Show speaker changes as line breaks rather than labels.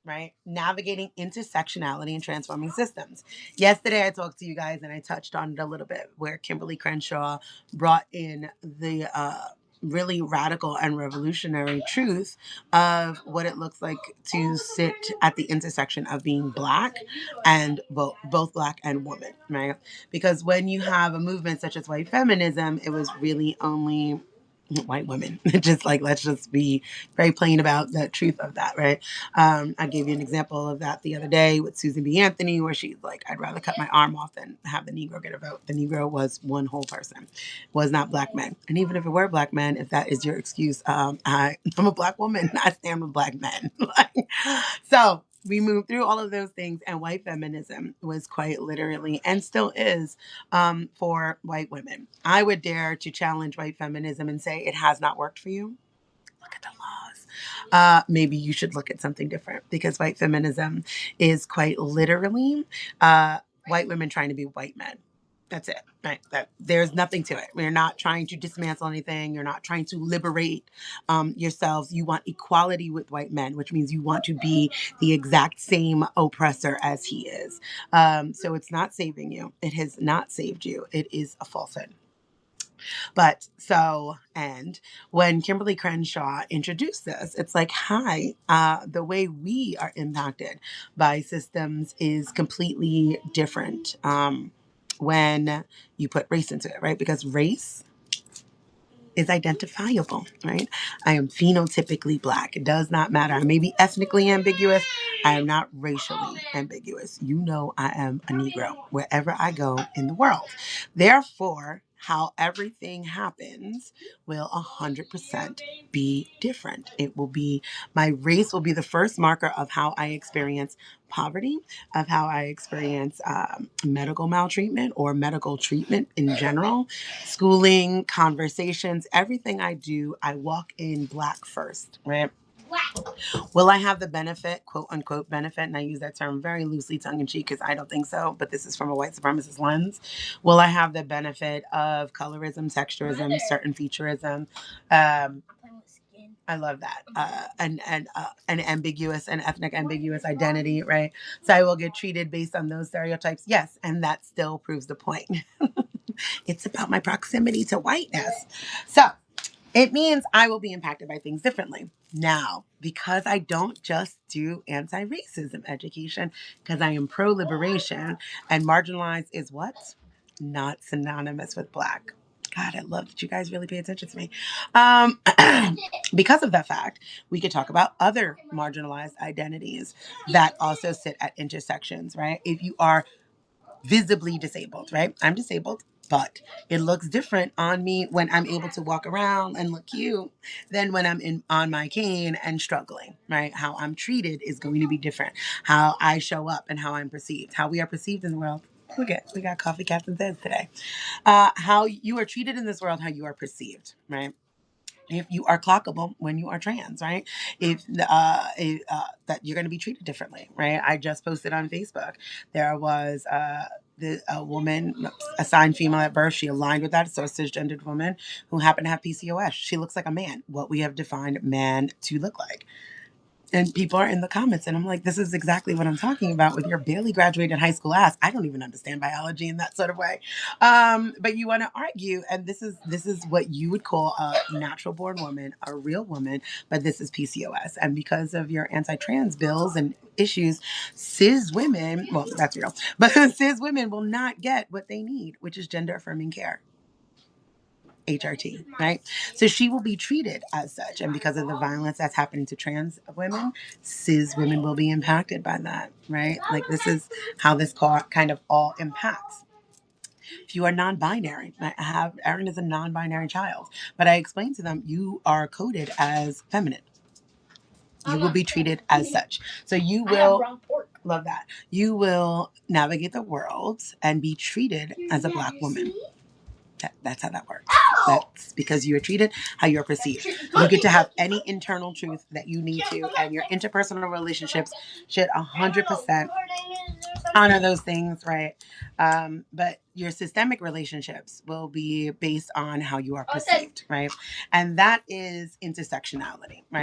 right? Navigating intersectionality and transforming systems. Yesterday, I talked to you guys and I touched on it a little bit where Kimberly Crenshaw brought in the really radical and revolutionary truth of what it looks like to sit at the intersection of being Black and both Black and woman, right? Because when you have a movement such as white feminism, it was really only white women. Just like, let's just be very plain about the truth of that, right? I gave you an example of that the other day with Susan B. Anthony, where she's like, I'd rather cut my arm off than have the Negro get a vote. The Negro was one whole person, was not Black men. And even if it were Black men, if that is your excuse, I'm a Black woman. I stand with Black men. So we moved through all of those things, and white feminism was quite literally, and still is, for white women. I would dare to challenge white feminism and say it has not worked for you. Look at the laws. Maybe you should look at something different, because white feminism is quite literally white women trying to be white men. That's it. Right? There's nothing to it. We're not trying to dismantle anything. You're not trying to liberate yourselves. You want equality with white men, which means you want to be the exact same oppressor as he is. So it's not saving you. It has not saved you. It is a falsehood. But so, and when Kimberly Crenshaw introduced this, it's like, hi, the way we are impacted by systems is completely different when you put race into it, right? Because race is identifiable, right? I am phenotypically Black. It does not matter. I may be ethnically ambiguous. I am not racially ambiguous. You know, I am a Negro wherever I go in the world. Therefore, how everything happens will 100% be different. It will be, my race will be the first marker of how I experience poverty, of how I experience medical maltreatment or medical treatment in general, schooling, conversations, everything I do, I walk in Black first, right? Will I have the benefit, quote unquote benefit, and I use that term very loosely, tongue in cheek, because I don't think so, but this is from a white supremacist lens. Will I have the benefit of colorism, texturism, certain featureism? I love that. An ambiguous and ethnic ambiguous identity, right? So I will get treated based on those stereotypes. Yes, and that still proves the point. It's about my proximity to whiteness. So it means I will be impacted by things differently. Now, because I don't just do anti-racism education, because I am pro-liberation, and marginalized is what? Not synonymous with Black. God, I love that you guys really pay attention to me. Because of that fact, we could talk about other marginalized identities that also sit at intersections, right? If you are visibly disabled, right? I'm disabled, but it looks different on me when I'm able to walk around and look cute than when I'm on my cane and struggling, right? How I'm treated is going to be different. How I show up and how I'm perceived, how we are perceived in the world. Look at, we got coffee captain says today. How you are treated in this world, how you are perceived, right? If you are clockable when you are trans, right? If that you're going to be treated differently, right? I just posted on Facebook. There was a woman assigned female at birth. She aligned with that, so a cisgendered woman who happened to have PCOS. She looks like a man. What we have defined man to look like. And people are in the comments, and I'm like, this is exactly what I'm talking about with your barely graduated high school ass. I don't even understand biology in that sort of way. But you want to argue, and this is what you would call a natural born woman, a real woman, but this is PCOS. And because of your anti-trans bills and issues, cis women, well, that's real, but cis women will not get what they need, which is gender affirming care. HRT, right? So she will be treated as such. And because of the violence that's happening to trans women, cis women will be impacted by that, right? Like, this is how this kind of all impacts. If you are non-binary, I have Erin is a non-binary child, but I explained to them, you are coded as feminine. You will be treated as such. So you will, love that. You will navigate the world and be treated as a Black woman. That's how that works. That's because you are treated how you're perceived. You get to have any internal truth that you need to, and your interpersonal relationships should 100% honor those things, right? But your systemic relationships will be based on how you are perceived, right? And that is intersectionality, right?